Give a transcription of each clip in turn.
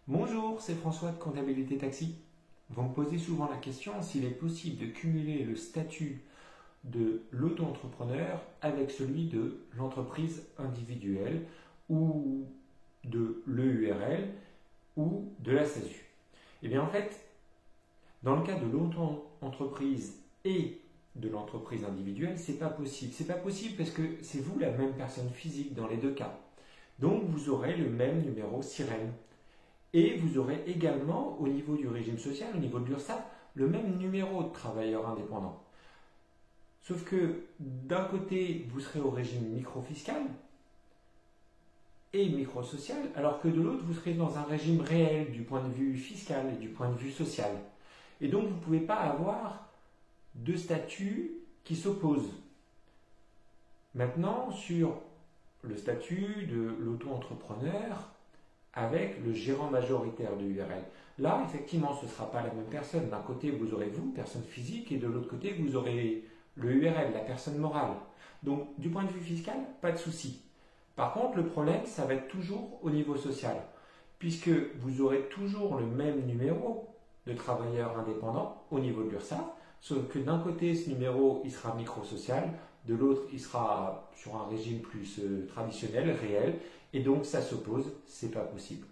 Bonjour, c'est François de Comptabilité Taxi. Vous me posez souvent la question s'il est possible de cumuler le statut de l'auto-entrepreneur avec celui de l'entreprise individuelle ou de l'EURL ou de la SASU. Eh bien en fait, dans le cas de l'auto-entreprise et de l'entreprise individuelle, c'est pas possible. C'est pas possible parce que c'est vous la même personne physique dans les deux cas. Donc vous aurez le même numéro SIREN. Et vous aurez également, au niveau du régime social, au niveau de l'URSSAF, le même numéro de travailleur indépendant. Sauf que d'un côté, vous serez au régime microfiscal et microsocial, alors que de l'autre, vous serez dans un régime réel du point de vue fiscal et du point de vue social. Et donc, vous ne pouvez pas avoir deux statuts qui s'opposent. Maintenant, sur le statut de l'auto-entrepreneur, avec le gérant majoritaire de l'URL. Là, effectivement, ce ne sera pas la même personne. D'un côté, vous aurez vous, personne physique, et de l'autre côté, vous aurez le URL, la personne morale. Donc, du point de vue fiscal, pas de souci. Par contre, le problème, ça va être toujours au niveau social, puisque vous aurez toujours le même numéro de travailleur indépendant au niveau de l'URSSAF, sauf que d'un côté, ce numéro, il sera microsocial, de l'autre, il sera sur un régime plus traditionnel, réel, et donc ça s'oppose, c'est pas possible.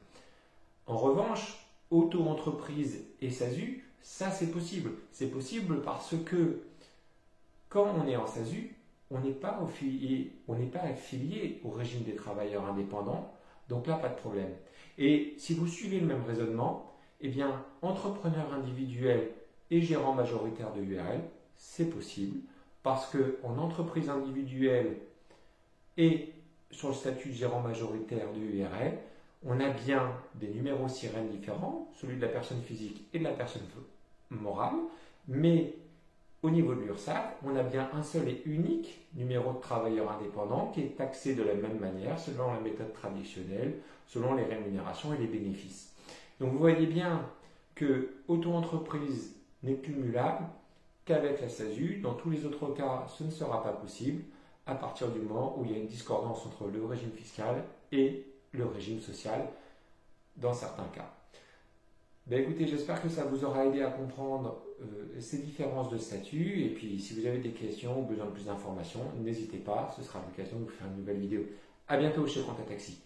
En revanche, auto-entreprise et SASU, ça c'est possible. C'est possible parce que quand on est en SASU, on n'est pas affilié au régime des travailleurs indépendants, donc là pas de problème. Et si vous suivez le même raisonnement, eh bien entrepreneur individuel et gérant majoritaire de URL, c'est possible parce qu'en entreprise individuelle et sur le statut de gérant majoritaire de URL, on a bien des numéros SIREN différents, celui de la personne physique et de la personne morale, mais au niveau de l'URSSAF, on a bien un seul et unique numéro de travailleur indépendant qui est taxé de la même manière, selon la méthode traditionnelle, selon les rémunérations et les bénéfices. Donc vous voyez bien que auto-entreprise n'est cumulable qu'avec la SASU. Dans tous les autres cas, ce ne sera pas possible à partir du moment où il y a une discordance entre le régime fiscal et le régime social dans certains cas. Ben écoutez, j'espère que ça vous aura aidé à comprendre ces différences de statut. Et puis, si vous avez des questions ou besoin de plus d'informations, n'hésitez pas, ce sera l'occasion de vous faire une nouvelle vidéo. A bientôt chez Compta Taxi.